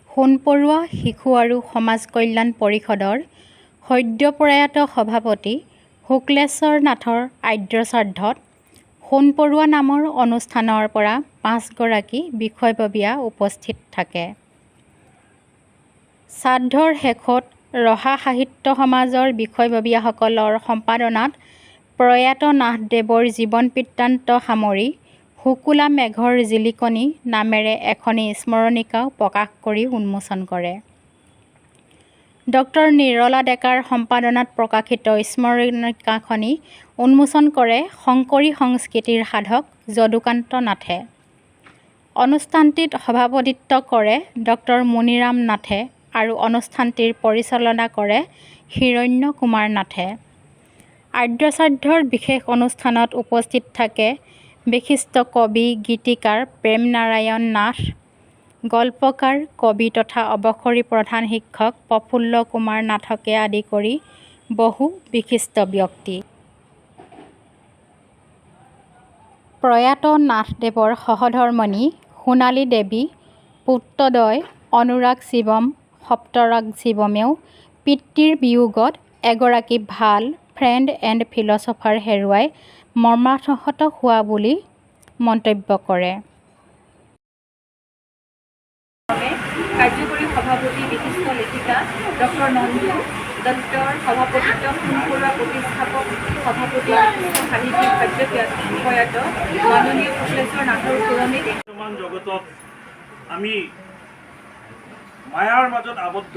সোণপৰুৱা শিশু আৰু সমাজ কল্যাণ পৰিষদৰ সদ্যপ্ৰয়াত সভাপতি শুক্লেশ্বৰ নাথৰ আদ্যশ্ৰাদ্ধত সোণপৰুৱা নামৰ অনুষ্ঠানৰ পৰা 5গৰাকী বিষয়ববীয়া উপস্থিত থাকে। শ্ৰাদ্ধৰ শেষত ৰহা সাহিত্য সমাজৰ বিষয়ববীয়াসকলৰ সম্পাদনাত প্ৰয়াত নাথদেৱৰ জীৱন বৃত্তান্ত সামৰি শুকুলা মেঘৰ জিলিকনি নামেৰে এখনি স্মৰণিকাও প্ৰকাশ কৰি উন্মোচন কৰে। ড নিৰলা ডেকাৰ সম্পাদনাত প্ৰকাশিত স্মৰণিকাখনি উন্মোচন কৰে শংকৰী সংস্কৃতিৰ সাধক যদুকান্ত নাথে। অনুষ্ঠানটিত সভাপতিত্ব কৰে ড মুনিৰাম নাথে আৰু অনুষ্ঠানটিৰ পৰিচালনা কৰে হিৰণ্য কুমাৰ নাথে। আদ্যশ্ৰাদ্ধৰ বিশেষ অনুষ্ঠানত উপস্থিত থাকে বিশিষ্ট কবি গীতিকাৰ প্ৰেমনাৰায়ণ নাথ, গল্পকাৰ কবি তথা অৱসৰী প্ৰধান শিক্ষক প্ৰফুল্ল কুমাৰ নাথকে আদি কৰি বহু বিশিষ্ট ব্যক্তি। প্ৰয়াত নাথদেৱৰ সহধৰ্মণী সোণালী দেৱী, পুত্ৰদ্বয় অনুৰাগ শিৱম, সপ্তৰাগ শিৱমেও পিতৃৰ বিয়োগত এগৰাকী ভাল ফ্ৰেণ্ড এণ্ড ফিলচফাৰ হেৰুৱাই মৰ্মাহত হোৱা বুলি মন্তব্য কৰে। কাৰ্যকৰী সভাপতি বিশিষ্ট লেখিকা ড নন্দু দত্তৰ সভাপতিত্ব সোণপৰুৱা প্ৰতিষ্ঠাপক সভাপতি বিশিষ্ট সাহিত্যিক সদ্যপ্ৰয়াত মাননীয় শুক্লেশ্বৰ নাথৰ পুৰণি বৰ্তমান জগতত আমি মায়াৰ মাজত আবদ্ধ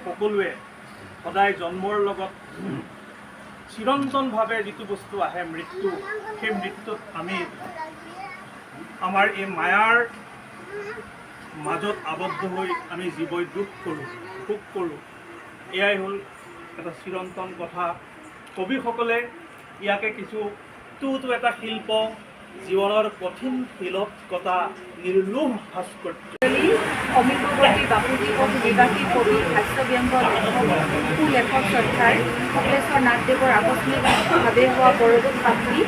সকলোৱে সদায় জন্মৰ লগত চিৰন্তনভাৱে যিটো বস্তু আহে মৃত্যু, সেই মৃত্যুত আমি আমাৰ এই মায়াৰ মাজত আবদ্ধ হৈ আমি জীৱই দুখ কৰোঁ, সুখ কৰোঁ। এয়াই হ'ল এটা চিৰন্তন কথা। কবিসকলে ইয়াকে কিছু এটা শিল্প, জীৱনৰ কঠিন শিলকতা নিৰ্লোভ ভাস্কৰ্য। সমীপৱৰ্তী বাপুজীপথ নিবাসী কবি হাস্যব্যংগ লেখক শ্ৰদ্ধাৰ শুক্লেশ্বৰ নাথদেৱৰ আকস্মিকভাৱে হোৱা পৰলোক প্ৰাপ্তি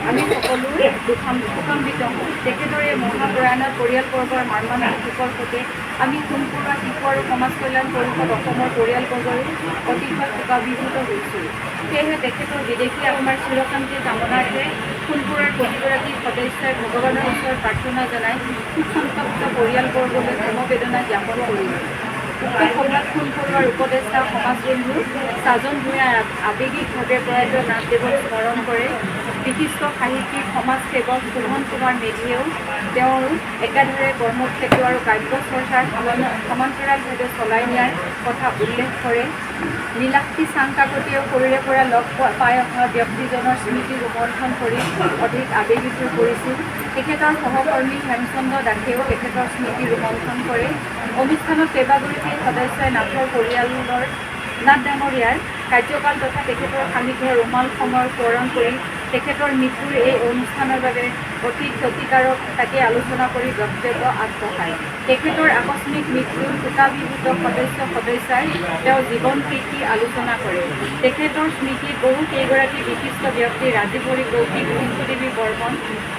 আমি সকলো শোকান্বিত হওঁ। তেখেতৰে মহাপ্ৰয়াণত পৰিয়ালবৰ্গৰ মৰ্মান্তিক শোকৰ সৈতে আমি সোণপৰুৱা শিশু আৰু সমাজ কল্যাণ পৰিষদ অসমৰ পৰিয়ালবৰ্গৰো অতিশয় শোকাভিভূত হৈছোঁ। সেয়েহে তেখেতৰ বিদেশী আত্মাৰ চিৰশান্তি কামনাৰ্থে সোণপৰুৱাৰ প্ৰতিগৰাকী সদস্যই ভগৱানৰ ওচৰত প্ৰাৰ্থনা জনাই শোকসন্তপ্ত পৰিয়ালবৰ্গলৈ সমবেদনা জ্ঞাপন কৰিলে। উক্ত সভাত সোণপৰুৱাৰ উপদেষ্টা সমাজবন্ধু ছাজন ভূঞাই আৱেগিকভাৱে প্ৰয়াত নাথদেৱক স্মৰণ কৰে। বিশিষ্ট সাহিত্যিক সমাজসেৱক শোভন কুমাৰ মেধিয়েও তেওঁৰ একাধাৰে কৰ্মক্ষেত্ৰ আৰু কাব্য চৰ্চাৰ সমান্তৰালভাৱে চলাই নিয়াৰ কথা উল্লেখ কৰে। নীলাক্ষী চাং কাকতিয়েও সৰুৰে পৰা লগ পাই অহা ব্যক্তিজনৰ স্মৃতি ৰোমন্থন কৰি অধিক আৱেগিক হৈ পৰিছিল। তেখেতৰ সহকৰ্মী হেমচন্দ্ৰ দাসেও তেখেতৰ স্মৃতি ৰোমন্থন কৰে। অনুষ্ঠানত কেইবাগৰাকী সদস্যই নাথৰ পৰিয়ালৰ নাথ ডাঙৰীয়াৰ কাৰ্যকাল তথা তেখেতৰ সান্নিধ্য ৰোমাল সময় সোঁৱৰণ কৰি তেখেতৰ মৃত্যুৰ এই অনুষ্ঠানৰ বাবে অতি ক্ষতিকাৰক তাকে আলোচনা কৰি বক্তব্য আগবঢ়ায়। তেখেতৰ আকস্মিক মৃত্যুৰ শোকাভিভূত সদস্যাই তেওঁৰ জীৱন কীৰ্তি আলোচনা কৰে। তেখেতৰ স্মৃতিত বহু কেইগৰাকী বিশিষ্ট ব্যক্তি ৰাজীৱৰী কৌশিক, কুন্তদেৱী বৰ্মন,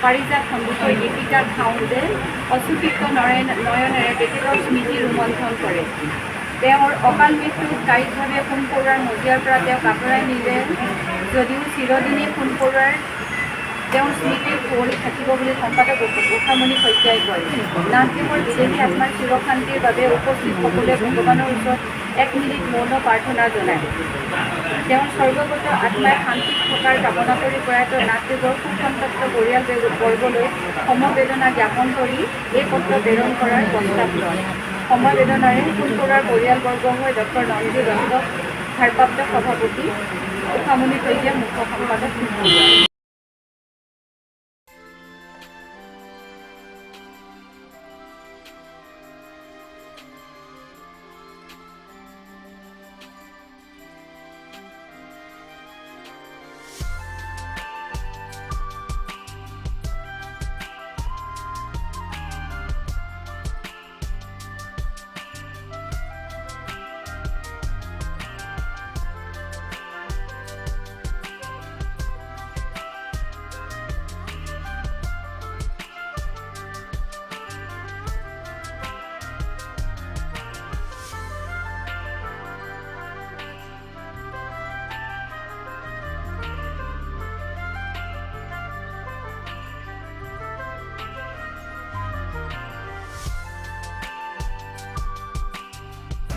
পাৰিজাত সন্দিকৈ, দীপিকা খাউণ্ডে অচুকিত নয়নেৰে তেখেতৰ স্মৃতি ৰোমন্থন কৰে। তেওঁৰ অকাল মৃত্যুত কায়িকভাৱে সোণপৰুৱাৰ মজিয়াৰ পৰা তেওঁক আঁতৰাই নিলে যদিও চিৰদিনেই সোণপৰুৱাৰ তেওঁৰ স্মৃতিৰ কুঁৱলী থাকিব বুলি সম্পাদক উষামণি শইকীয়াই কয়। নাথদেৱৰ বিদেশী আত্মাৰ চিৰশান্তিৰ বাবে উপস্থিত সকলোৱে ভগৱানৰ ওচৰত 1 মিনিট মৌন প্ৰাৰ্থনা জনায়। তেওঁৰ স্বৰ্গগত আত্মাই শান্তিত থকাৰ কামনা কৰি প্ৰয়াত নাথদেৱৰ শোকসন্তপ্ত পৰিয়ালবৰ্গলৈ সমবেদনা জ্ঞাপন কৰি এই পত্ৰ প্ৰেৰণ কৰাৰ প্ৰস্তাৱ লয়। সমবেদনাৰে সোণপৰুৱাৰ পৰিয়ালবৰ্গ হৈ ড নন্দু দত্ত ভাৰপ্ৰাপ্ত সভাপতি, উষামণি শইকীয়া মুখ্য সম্পাদক।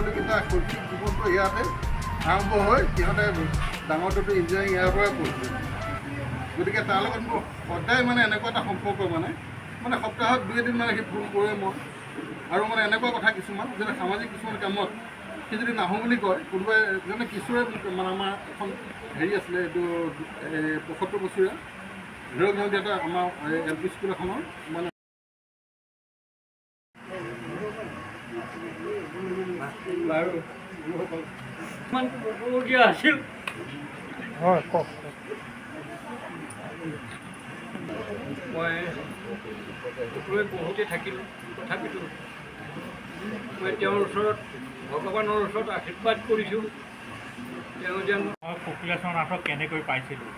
সকলোকেইটা শৈক্ষিক জীৱনটো ইয়াতে আৰম্ভ হৈ সিহঁতে ডাঙৰটোতো ইঞ্জিনিয়াৰিং ইয়াৰ পৰাই পঢ়িছে। গতিকে তাৰ লগত মোৰ সদায় মানে এনেকুৱা এটা সম্পৰ্ক মানে সপ্তাহত 2-এদিন মানে সি ফোন কৰে মই, আৰু মানে এনেকুৱা কথা কিছুমান যেনে সামাজিক কিছুমান কামত সি যদি নাহোঁ বুলি কয়, কোনোবাই যেনে কিশোৰে মানে আমাৰ এখন হেৰি আছিলে এইটো 75 বছৰীয়া হীৰক জয়ন্তী এটা আমাৰ LP স্কুল এখনৰ মানে আছিল। হয় কওক। মই সকলোৱে বহুতে থাকিলোঁ, তথাপিতো মই তেওঁৰ ওচৰত ভগৱানৰ ওচৰত আশীৰ্বাদ কৰিছোঁ তেওঁ যেন। মই শুক্লেশ্বৰ নাথক কেনেকৈ পাইছিলোঁ,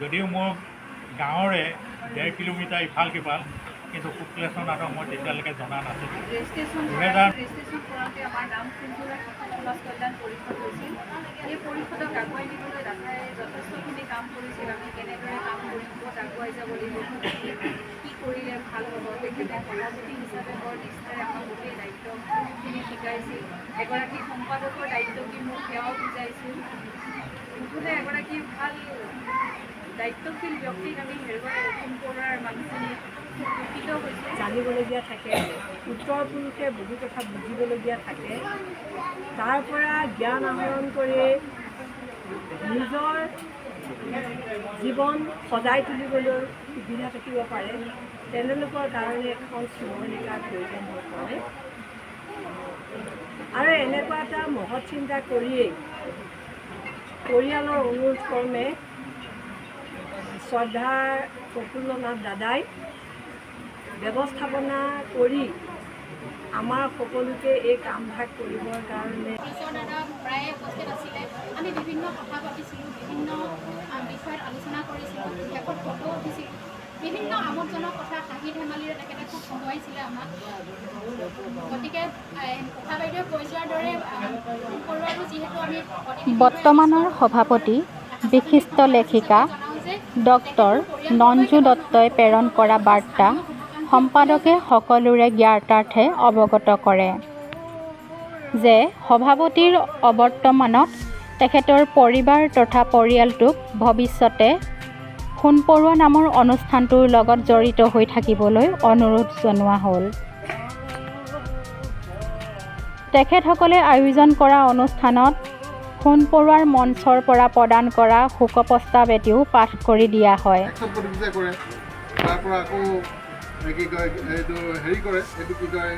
যদিও মোৰ গাঁৱৰে 1.5 কিলোমিটাৰ ইফাল সিফাল, কিন্তু শুক্লেশ্বৰ নাথক মই তেতিয়ালৈকে জনা নাছিলোঁ। ৰেজিষ্ট্ৰেশ্যন কৰোঁতে আমাৰ নাম ফুলপুৰা সমাজ কল্যাণ পৰিষদ হৈছিল। এই পৰিষদক আগুৱাই নিবলৈ দাদাই যথেষ্টখিনি কাম কৰিছিল। আমি কেনেদৰে কাম কৰিব আগুৱাই যাব লাগিব, কি কৰিলে ভাল হ'ব, তেখেতে সভাপতি হিচাপে বৰ নিষ্ঠাৰে আমাক গোটেই দায়িত্বখিনি শিকাইছিল। এগৰাকী সম্পাদকৰ দায়িত্ব কি মোক সেয়াও বুজাইছিল। মুঠতে এগৰাকী ভাল দায়িত্বশীল ব্যক্তিক আমি হেৰুৱাই সোণপৰুৱাৰ মানুহখিনি দুখিত হৈছোঁ। জানিবলগীয়া থাকে, উত্তৰ পুৰুষে বহু কথা বুজিবলগীয়া থাকে, তাৰ পৰা জ্ঞান আহৰণ কৰি নিজৰ জীৱন সজাই তুলিবলৈ সুবিধা থাকিব পাৰে। তেনেলোকৰ কাৰণে এখন স্মৰণিকাৰ প্ৰয়োজন হৈ পৰে। আৰু এনেকুৱা এটা মহৎ চিন্তা কৰিয়েই পৰিয়ালৰ অনুৰোধ ক্ৰমে শ্ৰদ্ধাৰ প্ৰফুল্লনাথ দাদাই ব্যৱস্থাপনা কৰি আমাৰ সকলোকে এই কামভাগ কৰিবৰ কাৰণে দাদা প্ৰায়ে উপস্থিত আছিলে। আমি বিভিন্ন কথা পাতিছিলোঁ, বিভিন্ন বিষয়ত আলোচনা কৰিছিলোঁ, শেষত ফটো উঠিছিলোঁ, বিভিন্ন আমোদজনক কথা হাঁহি ধেমালিৰে তেখেতে খুব হহোৱাইছিলে আমাক। গতিকে কথা বাইদেৱে কৈ যোৱাৰ দৰে কৰোৱাটো যিহেতু আমি বৰ্তমানৰ সভাপতি বিশিষ্ট লেখিকা ডক্টৰ নঞ্জু দত্তই প্ৰেৰণ কৰা বাৰ্তা সম্পাদকে সকলোৰে জ্ঞাতাৰ্থে অৱগত কৰে যে সভাপতিৰ অৱৰ্তমানত তেখেতৰ পৰিবাৰ তথা পৰিয়ালটোক ভৱিষ্যতে সোণপৰুৱা নামৰ অনুষ্ঠানটোৰ লগত জড়িত হৈ থাকিবলৈ অনুৰোধ জনোৱা হ'ল। তেখেতসকলে আয়োজন কৰা অনুষ্ঠানত সোণপৰুৱাৰ মঞ্চৰ পৰা প্ৰদান কৰা শোক প্ৰস্তাৱ এটিও পাঠ কৰি দিয়া হয়। তাৰ পৰা আকৌ কি কয় এইটো হেৰি কৰে, এইটো কি কয়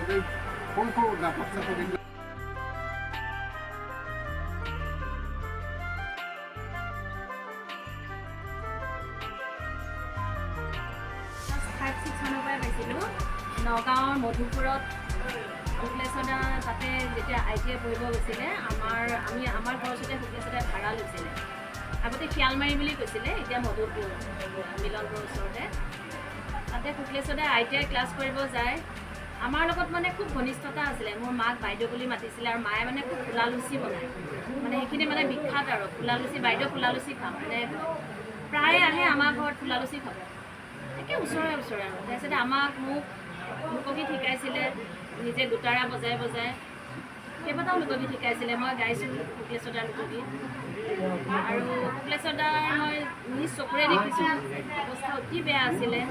সৰু সৰু নাটক চাটক নগাঁৱৰ মধুপুৰত শুক্লেশ্বৰ দা তাতে যেতিয়া ITI পঢ়িব গৈছিলে, আমাৰ ঘৰৰ ওচৰতে শুক্লেশ্বৰ দাই ভাড়া লৈছিলে। আগতে শিয়ালমাৰী বুলি কৈছিলে, এতিয়া মধুপুৰ মিলনপুৰৰ ওচৰতে। তাতে শুক্লেশ্বৰ দাই ITI ক্লাছ কৰিব যায়। আমাৰ লগত মানে খুব ঘনিষ্ঠতা আছিলে। মোৰ মাক বাইদেউ বুলি মাতিছিলে, আৰু মায়ে মানে খুব ফুলা লুচি বনায়, মানে সেইখিনি মানে বিখ্যাত আৰু ফুলা লুচি। বাইদেউ ফুলা লুচি খাম, মানে প্ৰায়ে আহে আমাৰ ঘৰত ফুলা লুচি খাব, একে ওচৰে ওচৰে আৰু। তাৰপিছতে মোক লোকগীত শিকাইছিলে, নিজে গোটাৰা বজাই বজাই কেইবাটাও লোকগীত শিকাইছিলে। মই গাইছিলোঁ শুক্লেশ্বৰ দাৰ লোকগীত, আৰু শুক্লেশ্বৰ দাৰ মই নিজ চকুৰে দেখিছোঁ অৱস্থা অতি বেয়া আছিলে।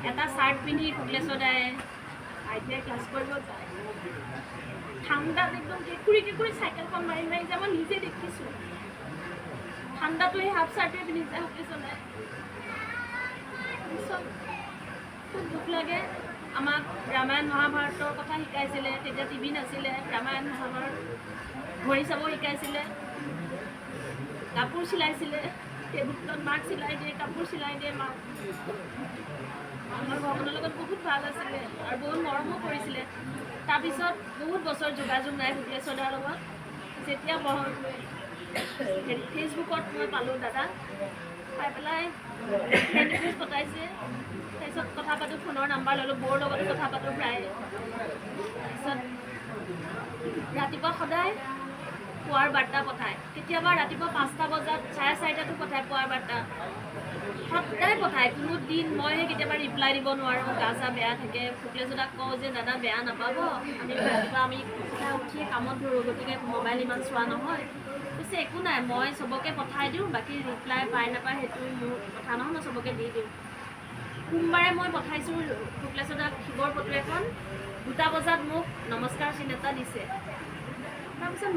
এটা চাৰ্ট পিন্ধি শুক্লেশ্বৰ দাই ITI ক্লাছ কৰিব যায়, ঠাণ্ডাত একদম কেঁকুৰি কেঁকুৰি চাইকেলখন মাৰি মাৰি যায়। মই নিজে দেখিছোঁ ঠাণ্ডাটো সেই হাফ চাৰ্টটোৱে পিন্ধি যায় শুক্লেশ্বৰ দাই। খুব দুখ লাগে। আমাক ৰামায়ণ মহাভাৰতৰ কথা শিকাইছিলে, তেতিয়া TV নাছিলে। ৰামায়ণ মহাভাৰত ঘড়ী চাব শিকাইছিলে, কাপোৰ চিলাইছিলে, টেবুলত মাক চিলাই দিয়ে, কাপোৰ চিলাই দিয়ে মাক। আমাৰ ঘৰখনৰ লগত বহুত ভাল আছিলে আৰু বহুত মৰমো কৰিছিলে। তাৰপিছত বহুত বছৰ যোগাযোগ নাই শুক্লেশ্বৰ দাৰ লগত। যেতিয়া ফেচবুকত মই পালোঁ দাদা, পাই পেলাই ফ্ৰেণ্ড পতাইছে। তাৰপিছত কথা পাতোঁ, ফোনৰ নাম্বাৰ ল'লোঁ, বৌৰ লগতো কথা পাতোঁ প্ৰায়। তাৰপিছত ৰাতিপুৱা সদায় পুৱাৰ বাৰ্তা পঠায়, কেতিয়াবা ৰাতিপুৱা 5টা বজাত 4:30 পঠায় পুৱাৰ বাৰ্তা। সদায় পঠায়, কোনো দিন মইহে কেতিয়াবা ৰিপ্লাই দিব নোৱাৰোঁ, গা চা বেয়া থাকে। শুক্লেশ্বৰদাক কওঁ যে দাদা বেয়া নাপাব, আমি ৰাতিপুৱা আমি উঠিয়ে কামত ধৰোঁ, গতিকে মোবাইল ইমান চোৱা নহয়। কৈছে একো নাই, মই চবকে পঠাই দিওঁ, বাকী ৰিপ্লাই পাই নাপায় সেইটো মোৰ কথা নহয়, মই চবকে দি দিওঁ। সোমবাৰে মই পঠাইছোঁ শুক্লেশ্বৰদাক শিৱৰ ফটো এখন, 2টা বজাত মোক নমস্কাৰ চিন এটা দিছে। তাৰপিছত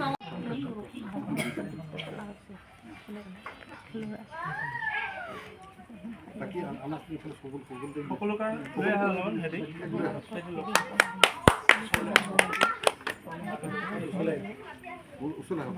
বাকী আমাৰ সকলো কাৰণ লৈ অহা হ'ল সিহঁতি ওচৰলৈ